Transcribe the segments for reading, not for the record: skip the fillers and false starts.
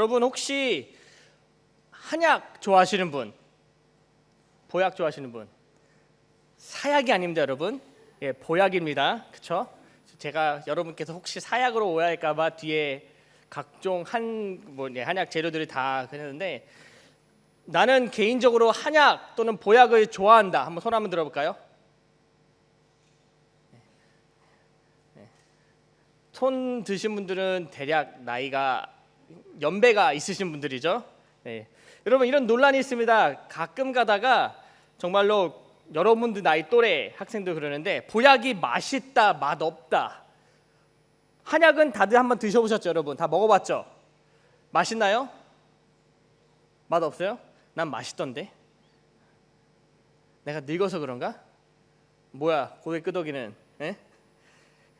여러분 혹시 한약 좋아하시는 분, 보약 좋아하시는 분? 사약이 아닙니다, 여러분. 예, 보약입니다. 그렇죠? 제가 여러분께서 혹시 사약으로 오해할까봐 뒤에 각종 한약 재료들이 다 그랬는데, 나는 개인적으로 한약 또는 보약을 좋아한다. 한번 손 한번 들어볼까요? 손 드신 분들은 대략 나이가 연배가 있으신 분들이죠. 네. 여러분 이런 논란이 있습니다. 가끔 가다가 정말로 여러분들 나이 또래 학생들 그러는데 보약이 맛있다, 맛없다. 한약은 다들 한번 드셔보셨죠, 여러분? 다 먹어봤죠? 맛있나요? 맛없어요? 난 맛있던데. 내가 늙어서 그런가? 뭐야 고개 끄덕이는. 예?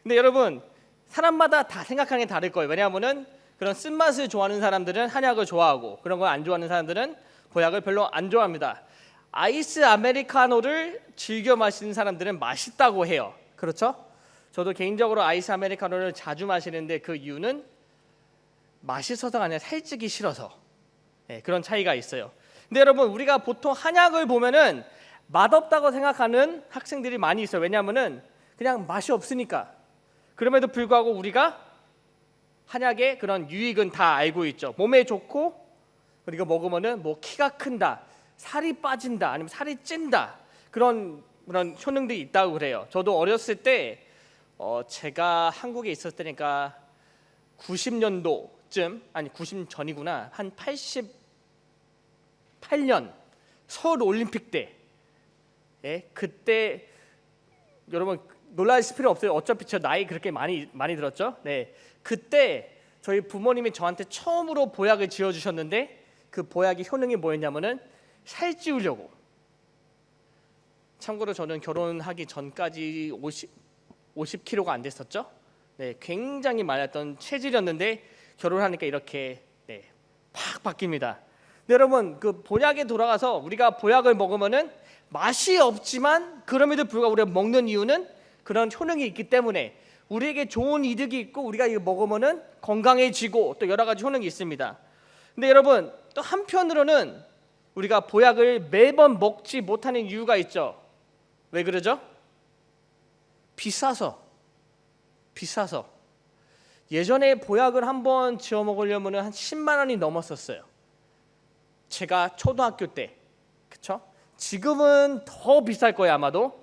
근데 여러분 사람마다 다 생각하는 게 다를 거예요. 왜냐하면은 그런 쓴맛을 좋아하는 사람들은 한약을 좋아하고 그런 걸 안 좋아하는 사람들은 보약을 별로 안 좋아합니다. 아이스 아메리카노를 즐겨 마시는 사람들은 맛있다고 해요. 그렇죠? 저도 개인적으로 아이스 아메리카노를 자주 마시는데 그 이유는 맛있어서가 아니라 살찌기 싫어서. 네, 그런 차이가 있어요. 근데 여러분 우리가 보통 한약을 보면은 맛없다고 생각하는 학생들이 많이 있어요. 왜냐하면은 그냥 맛이 없으니까. 그럼에도 불구하고 우리가 한약의 그런 유익은 다 알고 있죠. 몸에 좋고 그리고 먹으면은 뭐 키가 큰다, 살이 빠진다, 아니면 살이 찐다 그런 효능들이 있다고 그래요. 저도 어렸을 때 제가 한국에 있었을 때니까 90년도쯤 아니 90 전이구나 한 88년 서울 올림픽 때 그때 여러분 놀라실 필요 없어요. 어차피 저 나이 그렇게 많이 들었죠. 네, 그때 저희 부모님이 저한테 처음으로 보약을 지어주셨는데 그 보약의 효능이 뭐였냐면은 살 찌우려고. 참고로 저는 결혼하기 전까지 50kg가 안 됐었죠. 네, 굉장히 많았던 체질이었는데 결혼하니까 이렇게 팍 바뀝니다. 근데 여러분 그 보약에 돌아가서 우리가 보약을 먹으면은 맛이 없지만 그럼에도 불구하고 우리가 먹는 이유는 그런 효능이 있기 때문에 우리에게 좋은 이득이 있고 우리가 이거 먹으면은 건강해지고 또 여러 가지 효능이 있습니다. 근데 여러분 또 한편으로는 우리가 보약을 매번 먹지 못하는 이유가 있죠. 왜 그러죠? 비싸서. 예전에 보약을 한번 지어 먹으려면 한 10만 원이 넘었었어요. 제가 초등학교 때. 그렇죠? 지금은 더 비쌀 거예요, 아마도.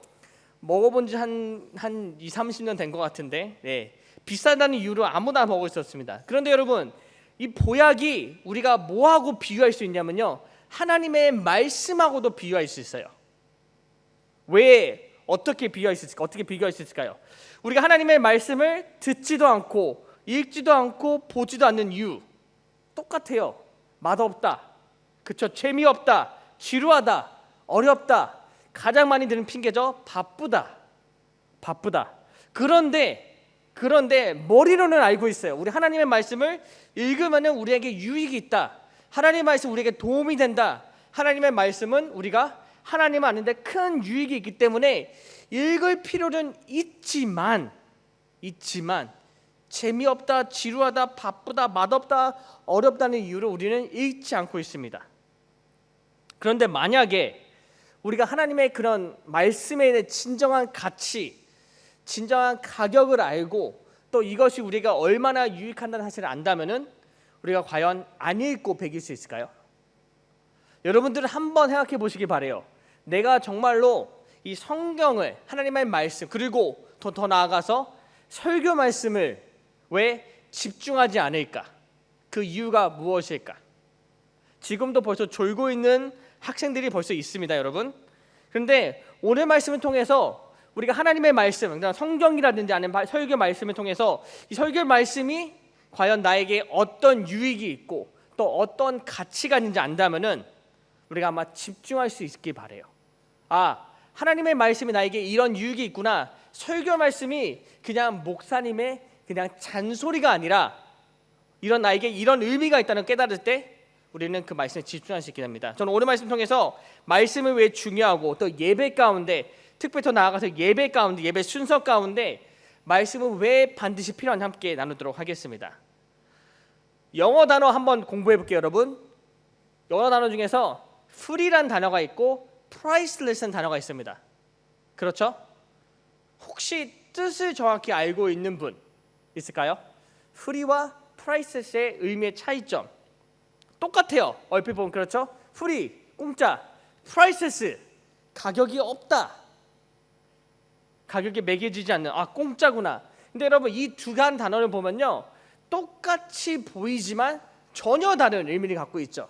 먹어본 지 한 2, 30년 된 것 같은데 비싸다는 이유로 아무나 먹을 수 없습니다. 그런데 여러분 이 보약이 우리가 뭐하고 비교할 수 있냐면요, 하나님의 말씀하고도 비교할 수 있어요. 왜? 어떻게 비교할 수 있을까요? 우리가 하나님의 말씀을 듣지도 않고 읽지도 않고 보지도 않는 이유 똑같아요. 맛없다, 그쵸? 재미없다, 지루하다, 어렵다. 가장 많이 드는 핑계죠. 바쁘다. 그런데 머리로는 알고 있어요. 우리 하나님의 말씀을 읽으면 우리에게 유익이 있다. 하나님의 말씀 우리에게 도움이 된다. 하나님의 말씀은 우리가 하나님을 아는데 큰 유익이 있기 때문에 읽을 필요는 있지만 재미없다, 지루하다, 바쁘다, 맛없다, 어렵다는 이유로 우리는 읽지 않고 있습니다. 그런데 만약에 우리가 하나님의 그런 말씀에 대해 진정한 가치, 진정한 가격을 알고 또 이것이 우리가 얼마나 유익한다는 사실을 안다면은 우리가 과연 안 읽고 배길 수 있을까요? 여러분들은 한번 생각해 보시기 바래요. 내가 정말로 이 성경을, 하나님의 말씀, 그리고 더 나아가서 설교 말씀을 왜 집중하지 않을까? 그 이유가 무엇일까? 지금도 벌써 졸고 있는 학생들이 벌써 있습니다, 여러분. 그런데 오늘 말씀을 통해서 우리가 하나님의 말씀, 성경이라든지 아니면 설교 말씀을 통해서 이 설교 말씀이 과연 나에게 어떤 유익이 있고 또 어떤 가치가 있는지 안다면은 우리가 아마 집중할 수 있길 바래요. 하나님의 말씀이 나에게 이런 유익이 있구나. 설교 말씀이 그냥 목사님의 그냥 잔소리가 아니라 나에게 이런 의미가 있다는 깨달을 때 우리는 그 말씀에 집중할 수 있게 됩니다. 저는 오늘 말씀 통해서 말씀이 왜 중요하고 또 예배 가운데 특별히 더 나아가서 예배 가운데 예배 순서 가운데 말씀은 왜 반드시 필요한지 함께 나누도록 하겠습니다. 영어 단어 한번 공부해 볼게요, 여러분. 영어 단어 중에서 free란 단어가 있고 priceless란 단어가 있습니다. 그렇죠? 혹시 뜻을 정확히 알고 있는 분 있을까요? free와 priceless의 의미의 차이점 똑같아요. 얼핏 보면 그렇죠? free 공짜, priceless 가격이 없다. 가격이 매겨지지 않는 공짜구나. 근데 여러분 이 두 가지 단어를 보면요 똑같이 보이지만 전혀 다른 의미를 갖고 있죠.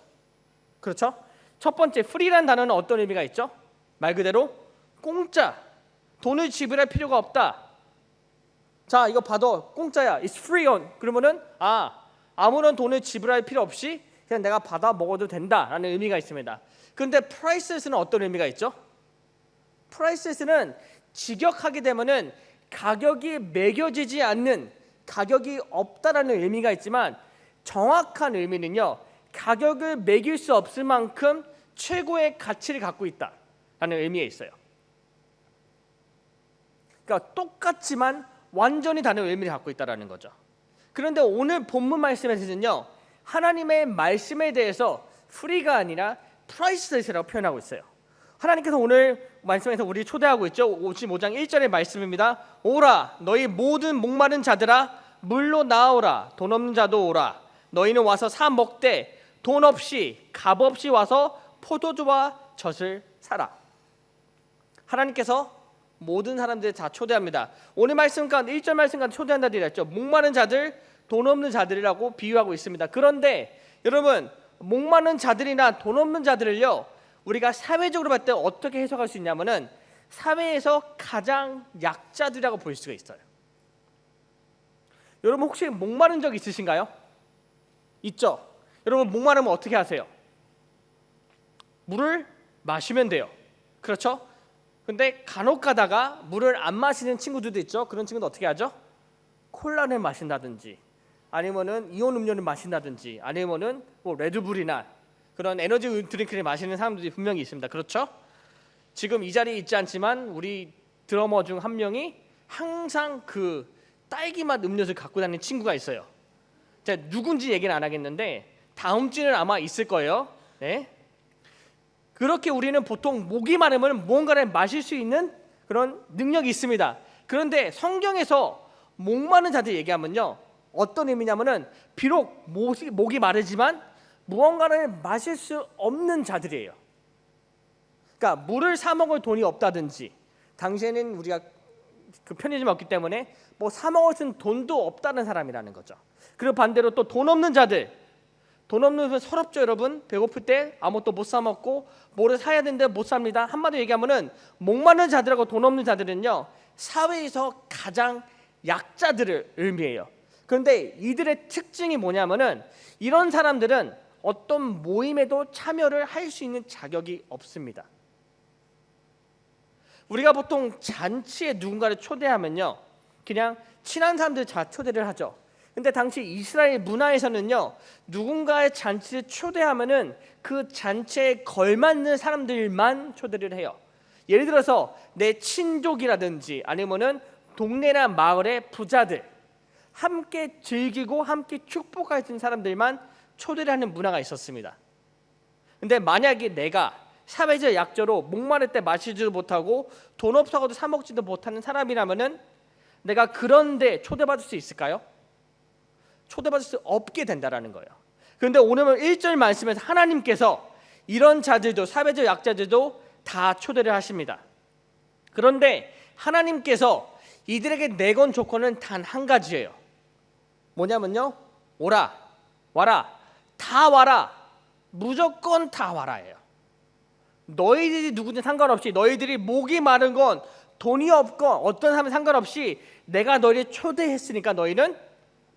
그렇죠? 첫 번째 free란 단어는 어떤 의미가 있죠? 말 그대로 공짜, 돈을 지불할 필요가 없다. 자 이거 봐도 공짜야, it's free on. 그러면은 아무런 돈을 지불할 필요 없이 그냥 내가 받아 먹어도 된다라는 의미가 있습니다. 그런데 priceless는 어떤 의미가 있죠? priceless는 직역하게 되면은 가격이 매겨지지 않는, 가격이 없다라는 의미가 있지만 정확한 의미는요 가격을 매길 수 없을 만큼 최고의 가치를 갖고 있다라는 의미에 있어요. 그러니까 똑같지만 완전히 다른 의미를 갖고 있다라는 거죠. 그런데 오늘 본문 말씀에서는요 하나님의 말씀에 대해서 free가 아니라 priceless라고 표현하고 있어요. 하나님께서 오늘 말씀에서 우리 초대하고 있죠. 55장 1절의 말씀입니다. 오라 너희 모든 목마른 자들아 물로 나오라. 돈 없는 자도 오라. 너희는 와서 사 먹되 돈 없이 값 없이 와서 포도주와 젖을 사라. 하나님께서 모든 사람들 다 초대합니다. 오늘 말씀 가운데 1절 말씀 가운데 초대한다 되었죠. 목마른 자들, 돈 없는 자들이라고 비유하고 있습니다. 그런데 여러분 목마른 자들이나 돈 없는 자들을요 우리가 사회적으로 봤을 때 어떻게 해석할 수 있냐면은 사회에서 가장 약자들이라고 볼 수가 있어요. 여러분 혹시 목마른 적 있으신가요? 있죠. 여러분 목마르면 어떻게 하세요? 물을 마시면 돼요. 그렇죠? 근데 간혹 가다가 물을 안 마시는 친구들도 있죠. 그런 친구는 어떻게 하죠? 콜라를 마신다든지 아니면은 이온 음료를 마신다든지 아니면은 뭐 레드불이나 그런 에너지 드링크를 마시는 사람들이 분명히 있습니다. 그렇죠? 지금 이 자리에 있지 않지만 우리 드러머 중 한 명이 항상 그 딸기맛 음료수를 갖고 다니는 친구가 있어요. 제가 누군지 얘기는 안 하겠는데 다음 주에는 아마 있을 거예요. 네. 그렇게 우리는 보통 목이 마르면 무언가를 마실 수 있는 그런 능력이 있습니다. 그런데 성경에서 목 마른 자들 얘기하면요 어떤 의미냐면은 비록 목이 마르지만 무언가를 마실 수 없는 자들이에요. 그러니까 물을 사 먹을 돈이 없다든지 당시에는 우리가 그 편의점이 없기 때문에 뭐 사 먹을 수 있는 돈도 없다는 사람이라는 거죠. 그리고 반대로 또 돈 없는 자들, 돈 없는 분 서럽죠 여러분. 배고플 때 아무것도 못 사 먹고 뭐를 사야 되는데 못 삽니다. 한마디로 얘기하면은 목마른 자들하고 돈 없는 자들은요 사회에서 가장 약자들을 의미해요. 그런데 이들의 특징이 뭐냐면은 이런 사람들은 어떤 모임에도 참여를 할 수 있는 자격이 없습니다. 우리가 보통 잔치에 누군가를 초대하면요 그냥 친한 사람들 다 초대를 하죠. 근데 당시 이스라엘 문화에서는요 누군가의 잔치를 초대하면은 그 잔치에 걸맞는 사람들만 초대를 해요. 예를 들어서 내 친족이라든지 아니면은 동네나 마을의 부자들, 함께 즐기고 함께 축복할 수 있는 사람들만 초대를 하는 문화가 있었습니다. 근데 만약에 내가 사회적 약자로 목마를 때 마시지도 못하고 돈 없어가지고 사 먹지도 못하는 사람이라면은 내가 그런데 초대받을 수 있을까요? 초대받을 수 없게 된다라는 거예요. 그런데 오늘 1절 말씀에서 하나님께서 이런 자들도 사회적 약자들도 다 초대를 하십니다. 그런데 하나님께서 이들에게 내건 조건은 단 한 가지예요. 뭐냐면요 오라 와라 다 와라 무조건 다 와라예요. 너희들이 누구든 상관없이 너희들이 목이 마른 건 돈이 없건 어떤 사람이 상관없이 내가 너희를 초대했으니까 너희는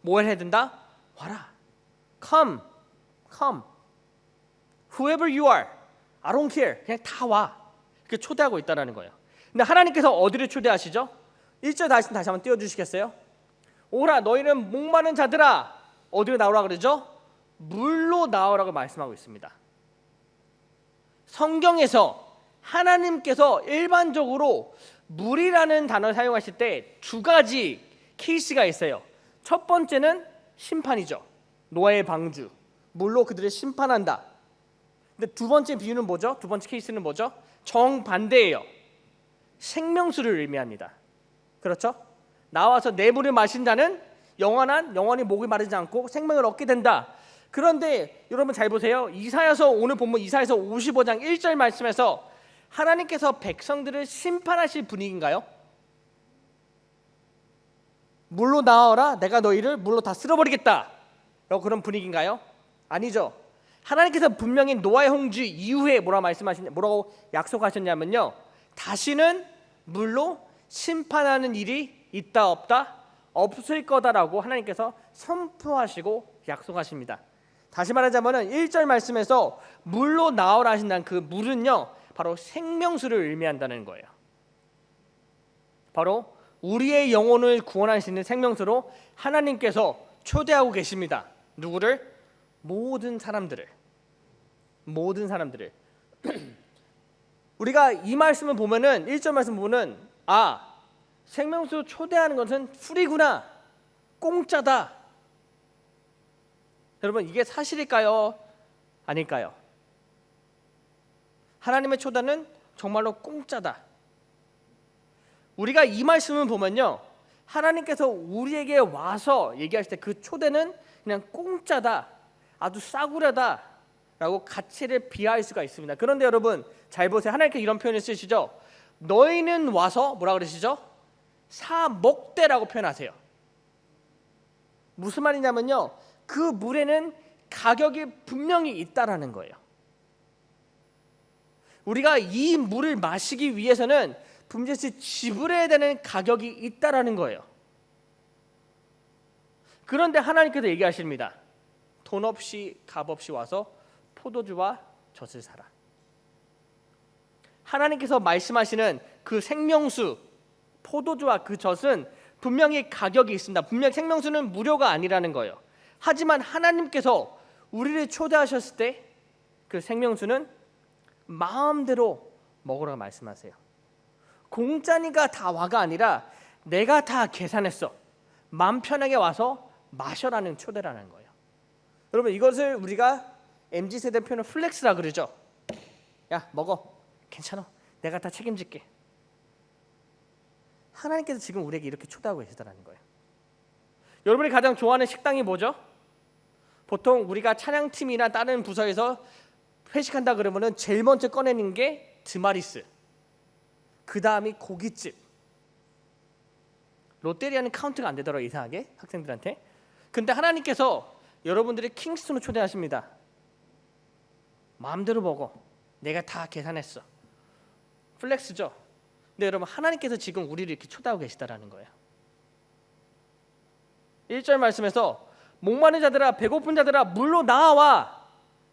뭘 해야 된다? 와라. Come. Whoever you are. I don't care. 그냥 다 와. 이렇게 초대하고 있다는 거예요. 근데 하나님께서 어디를 초대하시죠? 1절 다시 한번 띄워주시겠어요? 오라 너희는 목마른 자들아. 어디로 나오라 그러죠? 물로 나오라고 말씀하고 있습니다. 성경에서 하나님께서 일반적으로 물이라는 단어를 사용하실 때 두 가지 케이스가 있어요. 첫 번째는 심판이죠. 노아의 방주, 물로 그들을 심판한다. 근데 두 번째 비유는 뭐죠? 두 번째 케이스는 뭐죠? 정반대예요. 생명수를 의미합니다. 그렇죠? 나와서 내 물을 마신 자는 영원히 목이 마르지 않고 생명을 얻게 된다. 그런데 여러분 잘 보세요. 이사야서 오늘 본문 이사야서 55장 1절 말씀에서 하나님께서 백성들을 심판하실 분위기인가요? 물로 나와라, 내가 너희를 물로 다 쓸어버리겠다, 라고 그런 분위기인가요? 아니죠. 하나님께서 분명히 노아의 홍수 이후에 뭐라고 약속하셨냐면요, 다시는 물로 심판하는 일이 있다 없다? 없을 거다라고 하나님께서 선포하시고 약속하십니다. 다시 말하자면 1절 말씀에서 물로 나오라 하신다는 그 물은요, 바로 생명수를 의미한다는 거예요. 바로 우리의 영혼을 구원할 수 있는 생명수로 하나님께서 초대하고 계십니다. 누구를? 모든 사람들을. 우리가 이 말씀을 보면은 1절 말씀 보면은 생명수 초대하는 것은 풀이구나, 공짜다. 여러분, 이게 사실일까요? 아닐까요? 하나님의 초대는 정말로 공짜다. 우리가 이 말씀을 보면요, 하나님께서 우리에게 와서 얘기하실 때 그 초대는 그냥 공짜다, 아주 싸구려다 라고 가치를 비하할 수가 있습니다. 그런데 여러분 잘 보세요. 하나님께서 이런 표현을 쓰시죠. 너희는 와서 뭐라 그러시죠? 사 먹되라고 표현하세요. 무슨 말이냐면요, 그 물에는 가격이 분명히 있다라는 거예요. 우리가 이 물을 마시기 위해서는 분명히 지불해야 되는 가격이 있다라는 거예요. 그런데 하나님께서 얘기하십니다. 돈 없이 값 없이 와서 포도주와 젖을 사라. 하나님께서 말씀하시는 그 생명수, 포도주와 그 젖은 분명히 가격이 있습니다. 분명히 생명수는 무료가 아니라는 거예요. 하지만 하나님께서 우리를 초대하셨을 때 그 생명수는 마음대로 먹으라고 말씀하세요. 공짜니까 다 와가 아니라 내가 다 계산했어, 마음 편하게 와서 마셔라는 초대라는 거예요. 여러분, 이것을 우리가 MZ세대 표현을 플렉스라 그러죠. 야, 먹어, 괜찮아, 내가 다 책임질게. 하나님께서 지금 우리에게 이렇게 초대하고 계시다는 거예요. 여러분이 가장 좋아하는 식당이 뭐죠? 보통 우리가 찬양팀이나 다른 부서에서 회식한다 그러면은 제일 먼저 꺼내는 게 드마리스, 그 다음이 고깃집. 롯데리아는 카운트가 안 되더라고요, 이상하게 학생들한테. 근데 하나님께서 여러분들이 킹스톤을 초대하십니다. 마음대로 먹어, 내가 다 계산했어. 플렉스죠. 근데 여러분, 하나님께서 지금 우리를 이렇게 초대하고 계시다라는 거예요. 1절 말씀에서 목마른 자들아, 배고픈 자들아, 물로 나와,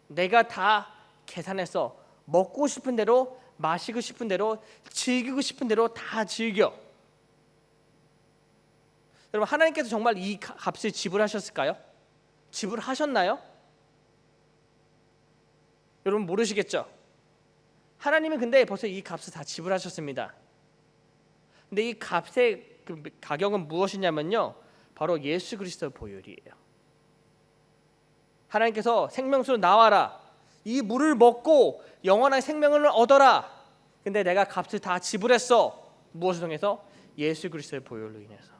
내가 다 계산했어. 먹고 싶은 대로, 마시고 싶은 대로, 즐기고 싶은 대로 다 즐겨. 여러분, 하나님께서 정말 이 값을 지불하셨을까요? 지불하셨나요? 여러분 모르시겠죠? 하나님은 근데 벌써 이 값을 다 지불하셨습니다. 근데 이 값의 그 가격은 무엇이냐면요, 바로 예수 그리스도의 보혈이에요. 하나님께서 생명수로 나와라, 이 물을 먹고 영원한 생명을 얻어라. 근데 내가 값을 다 지불했어. 무엇을 통해서? 예수 그리스도의 보혈로 인해서.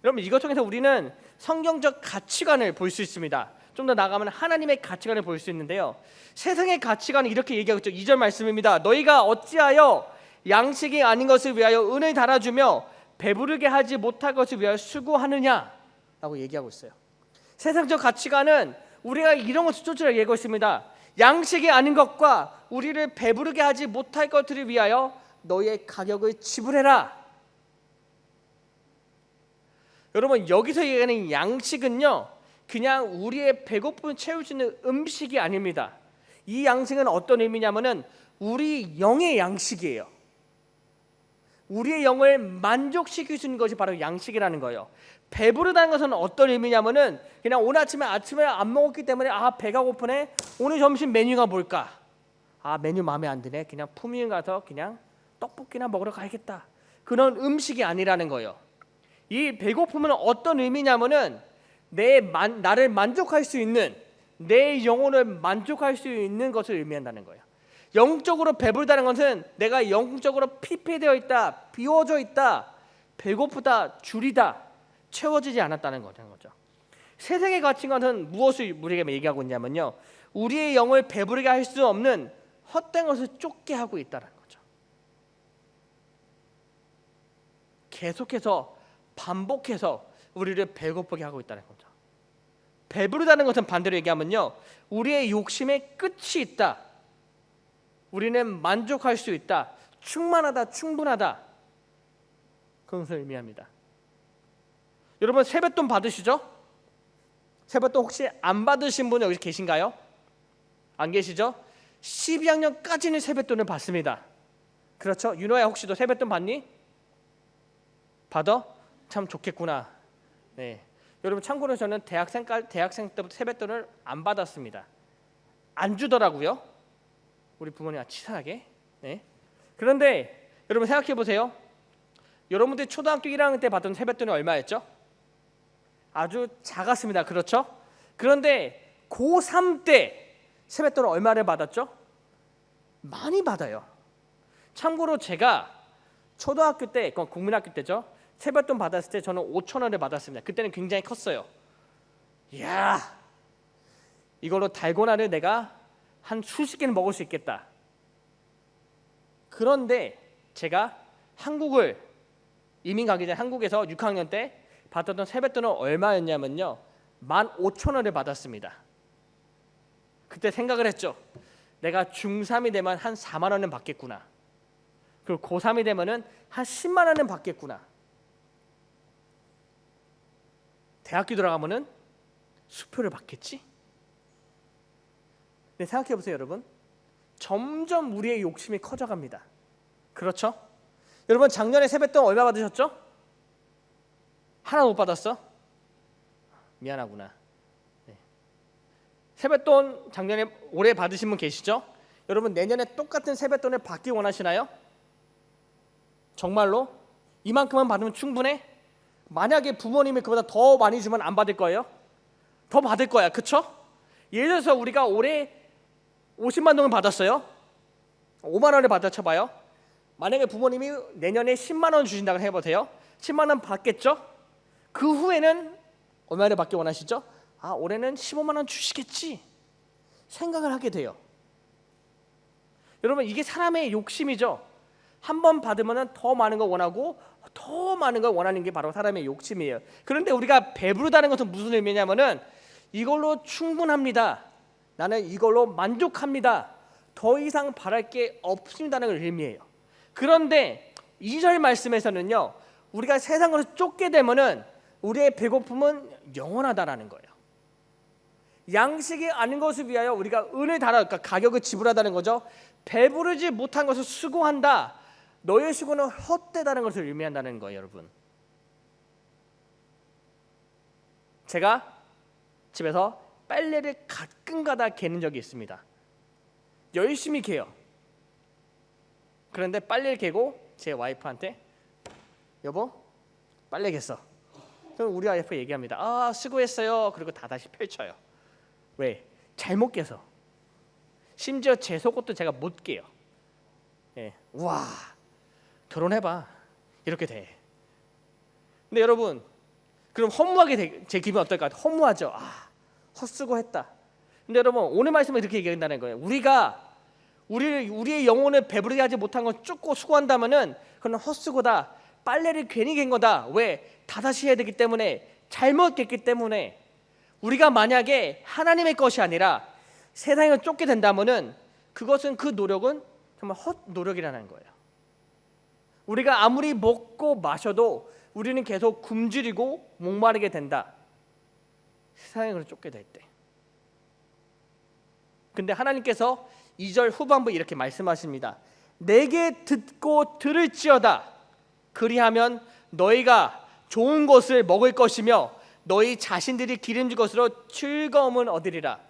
여러분, 이것 통해서 우리는 성경적 가치관을 볼 수 있습니다. 좀 더 나아가면 하나님의 가치관을 볼 수 있는데요, 세상의 가치관은 이렇게 얘기하고 있죠. 2절 말씀입니다. 너희가 어찌하여 양식이 아닌 것을 위하여 은을 달아주며 배부르게 하지 못할 것을 위하여 수고하느냐 라고 얘기하고 있어요. 세상적 가치관은 우리가 이런 것을 쫓으라고 얘기하고 있습니다. 양식이 아닌 것과 우리를 배부르게 하지 못할 것들을 위하여 너희의 가격을 지불해라. 여러분, 여기서 얘기하는 양식은요, 그냥 우리의 배고픔을 채울 수 있는 음식이 아닙니다. 이 양식은 어떤 의미냐면은 우리 영의 양식이에요. 우리의 영을 만족시킬 수 있는 것이 바로 양식이라는 거예요. 배부르다는 것은 어떤 의미냐면은 그냥 오늘 아침에 안 먹었기 때문에 배가 고프네, 오늘 점심 메뉴가 뭘까, 메뉴 마음에 안 드네, 그냥 품위인 가서 그냥 떡볶이나 먹으러 가야겠다, 그런 음식이 아니라는 거예요. 이 배고픔은 어떤 의미냐면은 나를 만족할 수 있는, 내 영혼을 만족할 수 있는 것을 의미한다는 거예요. 영적으로 배부르다는 것은 내가 영적으로 피폐되어 있다, 비워져 있다, 배고프다, 줄이다, 채워지지 않았다는 거죠. 세상의 가치관은 무엇을 우리에게 얘기하고 있냐면요, 우리의 영을 배부르게 할 수 없는 헛된 것을 쫓게 하고 있다는 거죠. 계속해서 반복해서 우리를 배고프게 하고 있다는 거죠. 배부르다는 것은 반대로 얘기하면요, 우리의 욕심에 끝이 있다, 우리는 만족할 수 있다, 충만하다, 충분하다, 그것을 의미합니다. 여러분 세뱃돈 받으시죠? 세뱃돈 혹시 안 받으신 분 여기 계신가요? 안 계시죠? 12학년까지는 세뱃돈을 받습니다. 그렇죠? 윤호야 혹시 너 세뱃돈 받니? 받아? 참 좋겠구나. 네. 여러분 참고로 저는 대학생 때부터 세뱃돈을 안 받았습니다. 안 주더라고요. 우리 부모님 치사하게. 네. 그런데 여러분 생각해 보세요. 여러분들이 초등학교 1학년 때 받던 세뱃돈이 얼마였죠? 아주 작았습니다. 그렇죠? 그런데 고3 때 세뱃돈을 얼마를 받았죠? 많이 받아요. 참고로 제가 초등학교 때, 그건 국민학교 때죠, 세뱃돈 받았을 때 저는 5,000원을 받았습니다. 그때는 굉장히 컸어요. 이야, 이걸로 달고나를 내가 한 수십 개는 먹을 수 있겠다. 그런데 제가 한국을 이민 가기 전에 한국에서 6학년 때 받았던 세뱃돈은 얼마였냐면요, 15,000원을 받았습니다. 그때 생각을 했죠. 내가 중3이 되면 한 4만 원은 받겠구나. 그리고 고3이 되면은 한 10만 원은 받겠구나. 대학교 들어가면은 수표를 받겠지? 근데 생각해 보세요, 여러분. 점점 우리의 욕심이 커져갑니다. 그렇죠? 여러분 작년에 세뱃돈 얼마 받으셨죠? 하나 못 받았어? 미안하구나. 네. 세뱃돈 작년에 올해 받으신 분 계시죠? 여러분 내년에 똑같은 세뱃돈을 받기 원하시나요? 정말로? 이만큼만 받으면 충분해? 만약에 부모님이 그보다 더 많이 주면 안 받을 거예요? 더 받을 거야. 그쵸? 예를 들어서 우리가 올해 50만 원을 받았어요. 5만 원을 받아 쳐봐요. 만약에 부모님이 내년에 10만 원 주신다고 해보세요. 10만 원 받겠죠? 그 후에는 얼마를 받기 원하시죠? 아, 올해는 15만 원 주시겠지 생각을 하게 돼요. 여러분 이게 사람의 욕심이죠. 한 번 받으면 더 많은 걸 원하고 더 많은 걸 원하는 게 바로 사람의 욕심이에요. 그런데 우리가 배부르다는 것은 무슨 의미냐면은 이걸로 충분합니다. 나는 이걸로 만족합니다. 더 이상 바랄 게 없습니다는 걸 의미해요. 그런데 2절 말씀에서는요, 우리가 세상으로 쫓게 되면은 우리의 배고픔은 영원하다라는 거예요. 양식이 아닌 것을 위하여 우리가 은을 달아, 그러니까 가격을 지불하다는 거죠. 배부르지 못한 것을 수고한다. 너의 수고는 헛되다는 것을 의미한다는 거예요, 여러분. 제가 집에서 빨래를 가끔가다 개는 적이 있습니다. 열심히 개요. 그런데 빨래를 개고 제 와이프한테 여보 빨래 겠어. 그럼 우리 와이프 얘기합니다. 아 수고했어요. 그리고 다시 펼쳐요. 왜? 잘못 개서. 심지어 제 속옷도 제가 못 개요. 예. 와 결혼해봐 이렇게 돼. 근데 여러분 그럼 허무하게 제 기분 어떨까요? 허무하죠. 아 헛수고했다. 근데 여러분 오늘 말씀에 이렇게 얘기한다는 거예요. 우리의 영혼을 배부르게 하지 못한 걸 쫓고 수고한다면은 그건 헛수고다. 빨래를 괜히 갠 거다. 왜? 다다시 해야 되기 때문에, 잘못 깼기 때문에. 우리가 만약에 하나님의 것이 아니라 세상을 쫓게 된다면은 그것은, 그 노력은 정말 헛 노력이라는 거예요. 우리가 아무리 먹고 마셔도 우리는 계속 굶주리고 목마르게 된다. 세상을 쫓게 될 때. 근데 하나님께서 2절 후반부 이렇게 말씀하십니다. 내게 듣고 들을지어다. 그리하면 너희가 좋은 것을 먹을 것이며 너희 자신들이 기름진 것으로 즐거움을 얻으리라.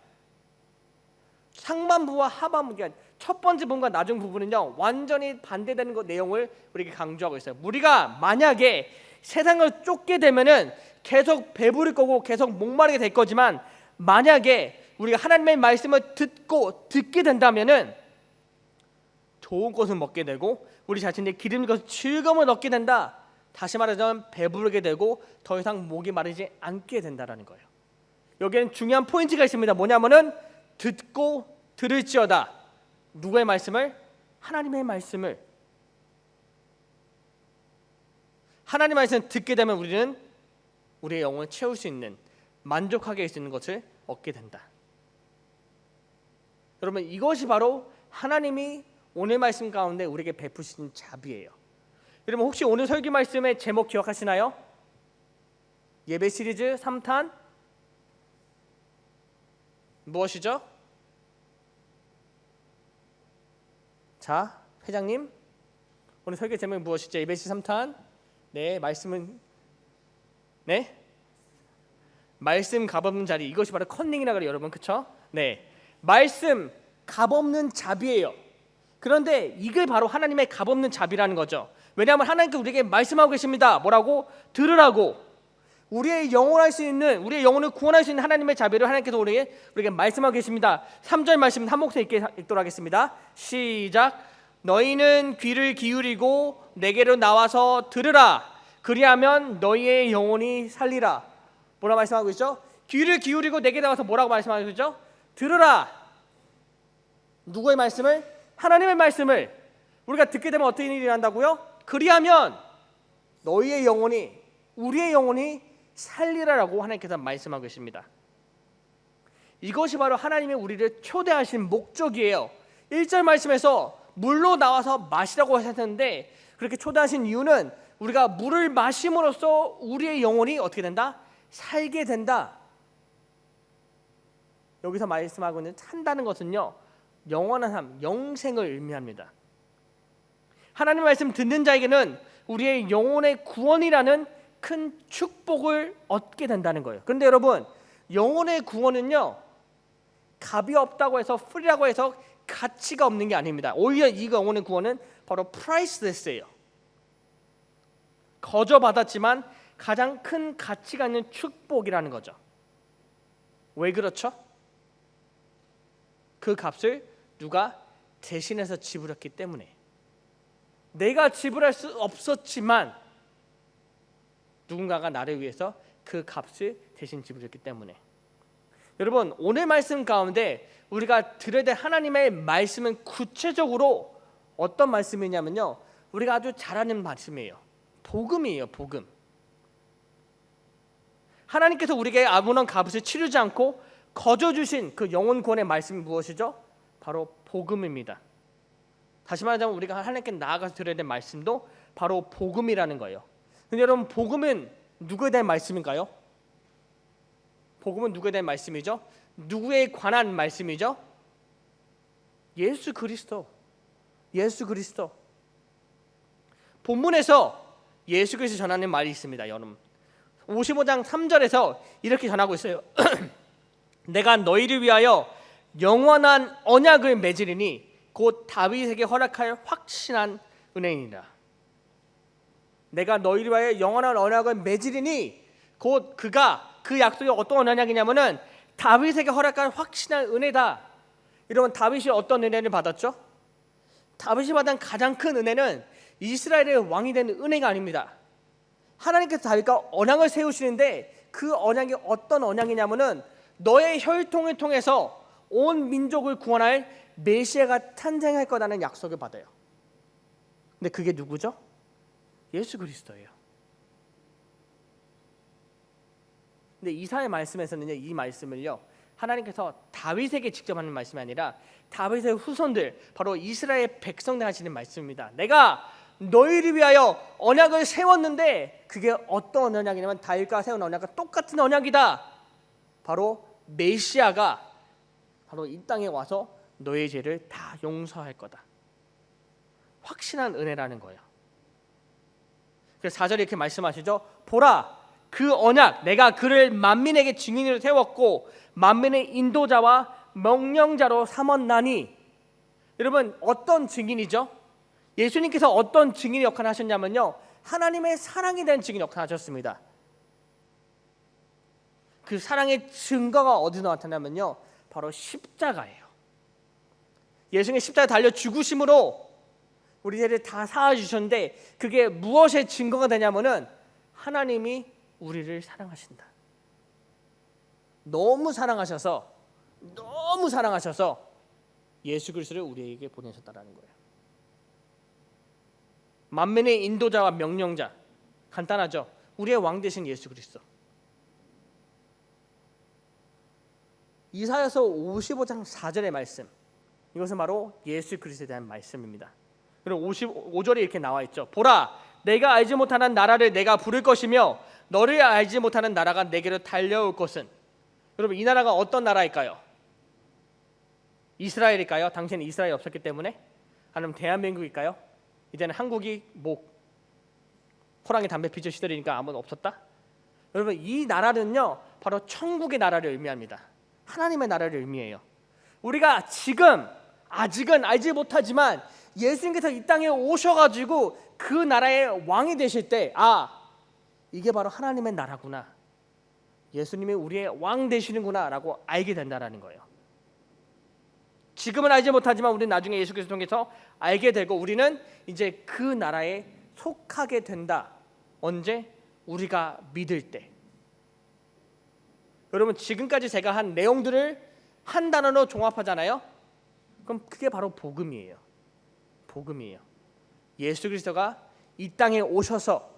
상반부와 하반부, 첫 번째 부분과 나중 부분은요 완전히 반대되는 내용을 우리에게 강조하고 있어요. 우리가 만약에 세상을 쫓게 되면은 계속 배부를 거고 계속 목마르게 될 거지만 만약에 우리가 하나님의 말씀을 듣게 된다면은 좋은 것을 먹게 되고 우리 자신의 기름진 것을 즐거움을 얻게 된다. 다시 말하자면 배부르게 되고 더 이상 목이 마르지 않게 된다라는 거예요. 여기에는 중요한 포인트가 있습니다. 뭐냐면은 듣고 들을지어다. 누구의 말씀을? 하나님의 말씀을. 하나님의 말씀을 듣게 되면 우리는 우리의 영혼을 채울 수 있는, 만족하게 할 수 있는 것을 얻게 된다. 여러분, 이것이 바로 하나님이 오늘 말씀 가운데 우리에게 베푸신 자비예요. 여러분, 혹시 오늘 설교 말씀의 제목 기억하시나요? 예배 시리즈 3탄 무엇이죠? 자, 회장님, 오늘 설교 제목이 무엇이죠? 예배 시리즈 3탄. 네, 말씀은 말씀 값없는 자리. 이것이 바로 컨닝이라 그래요, 여러분. 그렇죠? 네, 말씀 값없는 자비예요. 그런데 이게 바로 하나님의 값없는 자비라는 거죠. 왜냐하면 하나님께 우리에게 말씀하고 계십니다. 뭐라고? 들으라고. 우리의 영원할 수 있는, 우리의 영혼을 구원할 수 있는 하나님의 자비를 하나님께서 우리에게 말씀하고 계십니다. 3절 말씀 한 목소리 읽도록 하겠습니다. 시작. 너희는 귀를 기울이고 내게로 나와서 들으라. 그리하면 너희의 영혼이 살리라. 뭐라 말씀하고 있죠? 귀를 기울이고 내게 나와서 뭐라고 말씀하고 있죠? 들으라. 누구의 말씀을? 하나님의 말씀을 우리가 듣게 되면 어떤 일이 일어난다고요? 그리하면 너희의 영혼이, 우리의 영혼이 살리라라고 하나님께서 말씀하고 계십니다. 이것이 바로 하나님이 우리를 초대하신 목적이에요. 1절 말씀에서 물로 나와서 마시라고 하셨는데, 그렇게 초대하신 이유는 우리가 물을 마심으로써 우리의 영혼이 어떻게 된다? 살게 된다. 여기서 말씀하고 있는 산다는 것은요, 영원한 삶, 영생을 의미합니다. 하나님 말씀 듣는 자에게는 우리의 영혼의 구원이라는 큰 축복을 얻게 된다는 거예요. 그런데 여러분, 영혼의 구원은요, 값이 없다고 해서, 프리라고 해서 가치가 없는 게 아닙니다. 오히려 이 영혼의 구원은 바로 프라이스레스예요. 거저 받았지만 가장 큰 가치가 있는 축복이라는 거죠. 왜 그렇죠? 그 값을 누가 대신해서 지불했기 때문에. 내가 지불할 수 없었지만 누군가가 나를 위해서 그 값을 대신 지불했기 때문에. 여러분, 오늘 말씀 가운데 우리가 들어야 될 하나님의 말씀은 구체적으로 어떤 말씀이냐면요, 우리가 아주 잘 아는 말씀이에요. 복음이에요. 복음. 하나님께서 우리에게 아무런 값을 치르지 않고 거저 주신 그 영혼 구원의 말씀이 무엇이죠? 바로 복음입니다. 다시 말하자면 우리가 하나님께 나아가서 들어야 될 말씀도 바로 복음이라는 거예요. 근데 여러분, 복음은 누구에 대한 말씀인가요? 복음은 누구에 대한 말씀이죠? 누구에 관한 말씀이죠? 예수 그리스도. 예수 그리스도. 본문에서 예수 그리스도 전하는 말이 있습니다. 여러분, 55장 3절에서 이렇게 전하고 있어요. 내가 너희를 위하여 영원한 언약을 맺으리니 곧 다윗에게 허락할 확신한 은혜이니라. 내가 너희를 위하여 영원한 언약을 맺으리니, 곧 그가, 그 약속이 어떤 언약이냐면은 다윗에게 허락한 확신한 은혜다. 여러분, 다윗이 어떤 은혜를 받았죠? 다윗이 받은 가장 큰 은혜는 이스라엘의 왕이 되는 은혜가 아닙니다. 하나님께서 다윗과 언약을 세우시는데, 그 언약이 어떤 언약이냐면은 너의 혈통을 통해서 온 민족을 구원할 메시아가 탄생할 거라는 약속을 받아요. 근데 그게 누구죠? 예수 그리스도예요. 근데 이사야 말씀에서는요, 이 말씀을요, 하나님께서 다윗에게 직접 하는 말씀이 아니라 다윗의 후손들, 바로 이스라엘 백성들 하시는 말씀입니다. 내가 너희를 위하여 언약을 세웠는데, 그게 어떤 언약이냐면 다윗과 세운 언약과 똑같은 언약이다. 바로 메시아가 바로 이 땅에 와서 너의 죄를 다 용서할 거다. 확신한 은혜라는 거예요. 그래서 4절에 이렇게 말씀하시죠. 보라, 그 언약 내가 그를 만민에게 증인으로 세웠고 만민의 인도자와 명령자로 삼았나니. 여러분, 어떤 증인이죠? 예수님께서 어떤 증인의 역할을 하셨냐면요, 하나님의 사랑에 대한 증인 역할을 하셨습니다. 그 사랑의 증거가 어디서 나타나면요, 바로 십자가예요. 예수님의 십자가에 달려 죽으심으로 우리 죄를 다 사하주셨는데, 그게 무엇의 증거가 되냐면은 하나님이 우리를 사랑하신다. 너무 사랑하셔서 예수 그리스도를 우리에게 보내셨다라는 거예요. 만민의 인도자와 명령자, 간단하죠. 우리의 왕 되신 예수 그리스도. 이사야서 55장 4절의 말씀, 이것은 바로 예수 그리스도에 대한 말씀입니다. 그리고 55절에 이렇게 나와 있죠. 보라, 내가 알지 못하는 나라를 내가 부를 것이며 너를 알지 못하는 나라가 내게로 달려올 것은. 여러분, 이 나라가 어떤 나라일까요? 이스라엘일까요? 당시에는 이스라엘이 없었기 때문에. 아니면 대한민국일까요? 이제는 한국이 호랑이 담배 피우던 시절이니까 아무도 없었다. 여러분, 이 나라는요, 바로 천국의 나라를 의미합니다. 하나님의 나라를 의미해요. 우리가 아직은 알지 못하지만 예수님께서 이 땅에 오셔가지고 그 나라의 왕이 되실 때, 이게 바로 하나님의 나라구나, 예수님이 우리의 왕 되시는구나 라고 알게 된다라는 거예요. 지금은 알지 못하지만 우리는 나중에 예수 그리스도 통해서 알게 되고, 우리는 이제 그 나라에 속하게 된다. 언제? 우리가 믿을 때. 여러분, 지금까지 제가 한 내용들을 한 단어로 종합하잖아요. 그럼 그게 바로 복음이에요. 예수 그리스도가 이 땅에 오셔서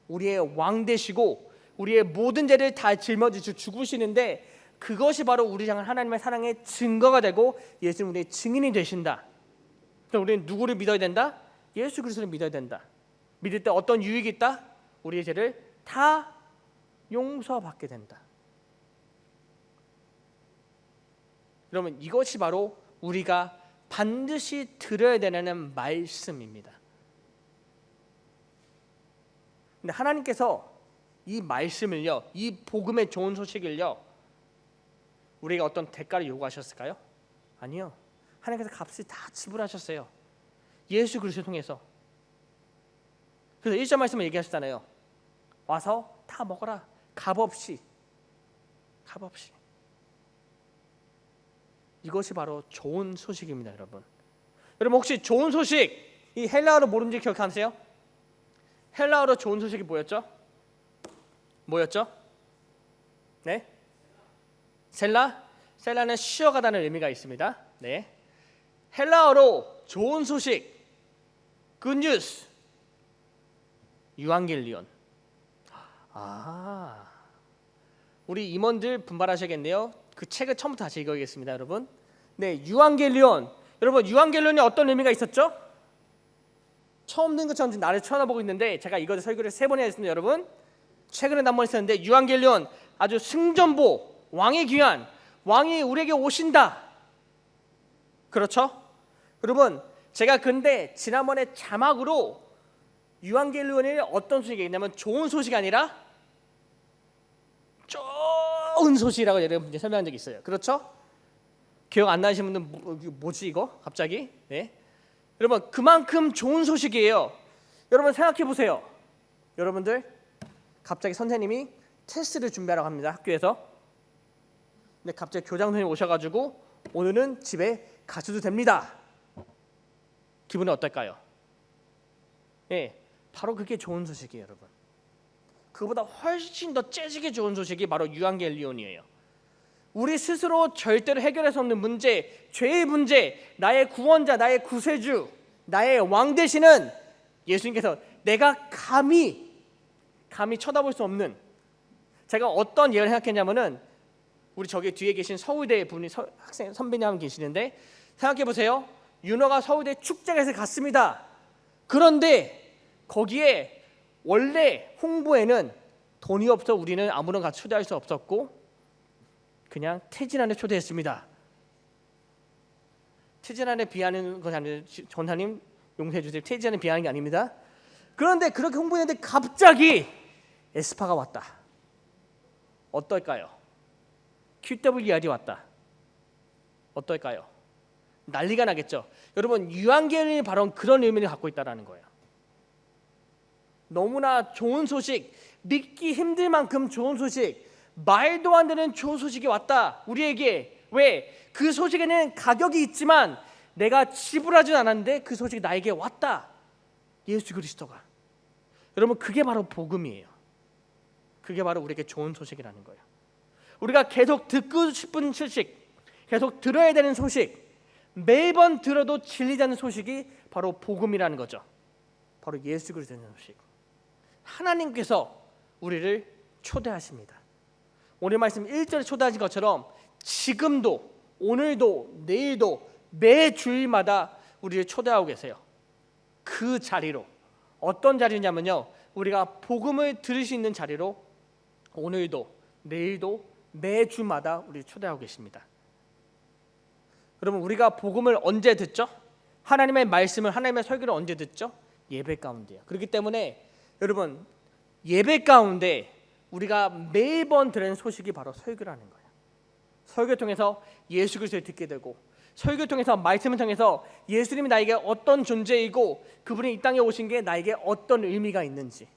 우리의 왕 되시고 우리의 모든 죄를 다 짊어지시고 죽으시는데, 그것이 바로 우리 향한 하나님의 사랑의 증거가 되고 예수님 우리의 증인이 되신다. 그럼 우리는 누구를 믿어야 된다? 예수 그리스도를 믿어야 된다. 믿을 때 어떤 유익이 있다? 우리의 죄를 다 용서받게 된다. 여러분, 이것이 바로 우리가 반드시 들어야 되는 말씀입니다. 근데 하나님께서 이 말씀을요, 이 복음의 좋은 소식을요, 우리가 어떤 대가를 요구하셨을까요? 아니요. 하나님께서 값을 다 지불하셨어요. 예수 그리스도를 통해서. 그래서 1절 말씀을 얘기하셨잖아요. 와서 다 먹어라. 값 없이. 이것이 바로 좋은 소식입니다, 여러분. 여러분, 혹시 좋은 소식, 이 헬라어로 모른지 기억하세요? 헬라어로 좋은 소식이 뭐였죠? 네? 셀라는 쉬어가다는 의미가 있습니다. 네. 헬라어로 좋은 소식, 굿뉴스, 유앙겔리온. 우리 임원들 분발하셔야겠네요. 그 책을 처음부터 다시 읽어야겠습니다, 여러분. 네, 유앙겔리온. 여러분, 유앙겔리온이 어떤 의미가 있었죠? 처음 듣는 것처럼 나를 쳐다보고 있는데, 제가 이거 설교를 3번 해야 했습니다, 여러분. 최근에 한 번 했었는데, 유앙겔리온, 아주 승전보, 왕의 귀환, 왕이 우리에게 오신다. 그렇죠? 여러분, 제가 근데 지난번에 자막으로 유앙겔리온이 어떤 소식이 있냐면 좋은 소식이 아니라 좋은 소식이라고 여러분께 설명한 적이 있어요. 그렇죠? 기억 안 나시는 분들 뭐지 이거? 갑자기? 네. 여러분, 그만큼 좋은 소식이에요. 여러분 생각해 보세요. 여러분들 갑자기 선생님이 테스트를 준비하라고 합니다, 학교에서. 근데 갑자기 교장 선생님 오셔가지고 오늘은 집에 가셔도 됩니다. 기분이 어떨까요? 예, 바로 그게 좋은 소식이에요, 여러분. 그보다 훨씬 더 째지게 좋은 소식이 바로 유앙겔리온이에요. 우리 스스로 절대로 해결할 수 없는 문제, 죄의 문제, 나의 구원자, 나의 구세주, 나의 왕 되시는 예수님께서 내가 감히 쳐다볼 수 없는, 제가 어떤 예를 생각했냐면은 우리 저기 뒤에 계신 서울대 분이 학생 선배님 한 분 계시는데, 생각해 보세요. 윤호가 서울대 축제에서 갔습니다. 그런데 거기에 원래 홍보에는 돈이 없어 우리는 아무런 같이 초대할 수 없었고 그냥 태진아를 초대했습니다. 태진아를 비하는 건 아니에요. 전사님 용서해 주세요. 태진아를 비하는 게 아닙니다. 그런데 그렇게 홍보했는데 갑자기 에스파가 왔다. 어떨까요? QWER이 왔다. 어떨까요? 난리가 나겠죠. 여러분, 유앙겔리온이 바로 그런 의미를 갖고 있다는 거예요. 너무나 좋은 소식, 믿기 힘들 만큼 좋은 소식, 말도 안 되는 좋은 소식이 왔다 우리에게. 왜? 그 소식에는 가격이 있지만 내가 지불하진 않았는데 그 소식이 나에게 왔다. 예수 그리스도가. 여러분, 그게 바로 복음이에요. 그게 바로 우리에게 좋은 소식이라는 거예요. 우리가 계속 듣고 싶은 소식, 계속 들어야 되는 소식, 매번 들어도 질리지 않는 소식이 바로 복음이라는 거죠. 바로 예수 그리스도의 소식. 하나님께서 우리를 초대하십니다. 오늘 말씀 1절에 초대하신 것처럼 지금도, 오늘도, 내일도, 매 주일마다 우리를 초대하고 계세요. 그 자리로, 어떤 자리냐면요, 우리가 복음을 들을 수 있는 자리로 오늘도, 내일도, 매주마다 우리를 초대하고 계십니다. 여러분, 우리가 복음을 언제 듣죠? 하나님의 말씀을, 하나님의 설교를 언제 듣죠? 예배 가운데요. 그렇기 때문에 여러분, 예배 가운데 우리가 매번 들은 소식이 바로 설교라는 거예요. 설교 통해서 예수 그리스도를 듣게 되고, 설교 통해서, 말씀을 통해서 예수님이 나에게 어떤 존재이고 그분이 이 땅에 오신 게 나에게 어떤 의미가 있는지.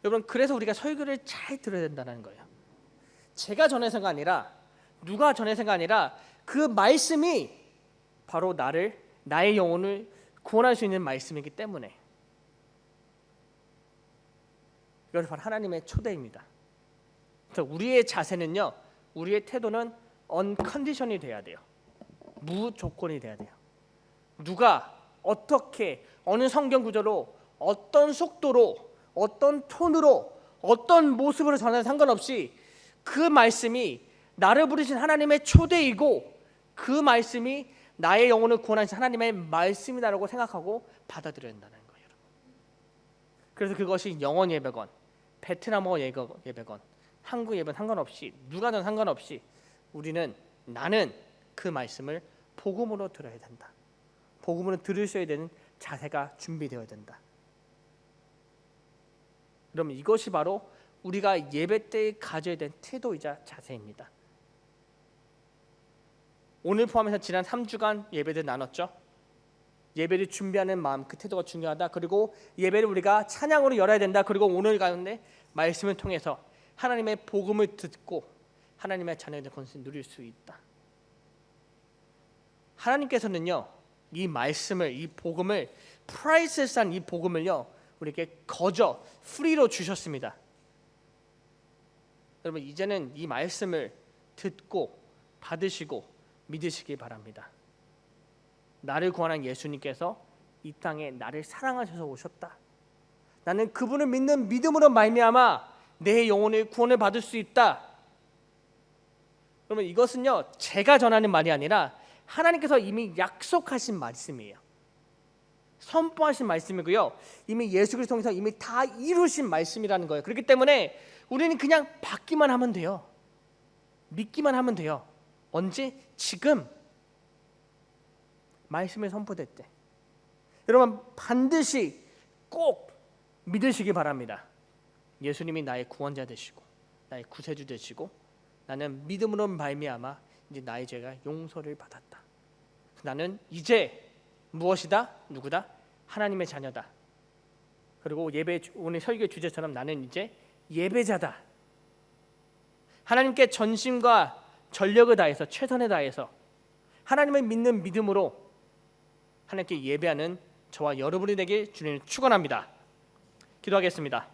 여러분, 그래서 우리가 설교를 잘 들어야 된다는 거예요. 제가 전해서가 아니라, 누가 전해서가 아니라 그 말씀이 바로 나의 영혼을 구원할 수 있는 말씀이기 때문에. 이것이 바로 하나님의 초대입니다. 그래서 우리의 자세는요, 우리의 태도는 언컨디션이 돼야 돼요. 무조건이 돼야 돼요. 누가 어떻게, 어느 성경 구절로, 어떤 속도로, 어떤 톤으로, 어떤 모습으로 전하든 상관없이 그 말씀이 나를 부르신 하나님의 초대이고 그 말씀이 나의 영혼을 구원하신 하나님의 말씀이다라고 생각하고 받아들여야 한다는 거예요. 그래서 그것이 영원 예배건, 베트남어 예배건, 한국 예배건 상관없이, 누가든 상관없이 나는 그 말씀을 복음으로 들어야 된다. 복음으로 들으셔야 되는 자세가 준비되어야 된다. 그러면 이것이 바로 우리가 예배 때 가져야 되는 태도이자 자세입니다. 오늘 포함해서 지난 3주간 예배를 나눴죠. 예배를 준비하는 마음, 그 태도가 중요하다. 그리고 예배를 우리가 찬양으로 열어야 된다. 그리고 오늘 가운데 말씀을 통해서 하나님의 복음을 듣고 하나님의 자녀의 권세를 누릴 수 있다. 하나님께서는요, 이 말씀을, 이 복음을, 프라이스한 이 복음을요, 우리에게 거저 프리로 주셨습니다. 여러분, 이제는 이 말씀을 듣고 받으시고 믿으시기 바랍니다. 나를 구원한 예수님께서 이 땅에 나를 사랑하셔서 오셨다. 나는 그분을 믿는 믿음으로 말미암아 내 영혼의 구원을 받을 수 있다. 그러면 이것은요, 제가 전하는 말이 아니라 하나님께서 이미 약속하신 말씀이에요. 선포하신 말씀이고요, 이미 예수 그리스도 통해서 이미 다 이루신 말씀이라는 거예요. 그렇기 때문에 우리는 그냥 받기만 하면 돼요. 믿기만 하면 돼요. 언제? 지금 말씀이 선포될 때. 여러분, 반드시 꼭 믿으시기 바랍니다. 예수님이 나의 구원자 되시고 나의 구세주 되시고 나는 믿음으로 말미암아 이제 나의 죄가 용서를 받았다. 나는 이제 무엇이다? 누구다? 하나님의 자녀다. 그리고 오늘 설교 주제처럼 나는 이제 예배자다. 하나님께 전심과 전력을 다해서, 최선을 다해서 하나님을 믿는 믿음으로 하나님께 예배하는 저와 여러분이 되길 주님을 축원합니다. 기도하겠습니다.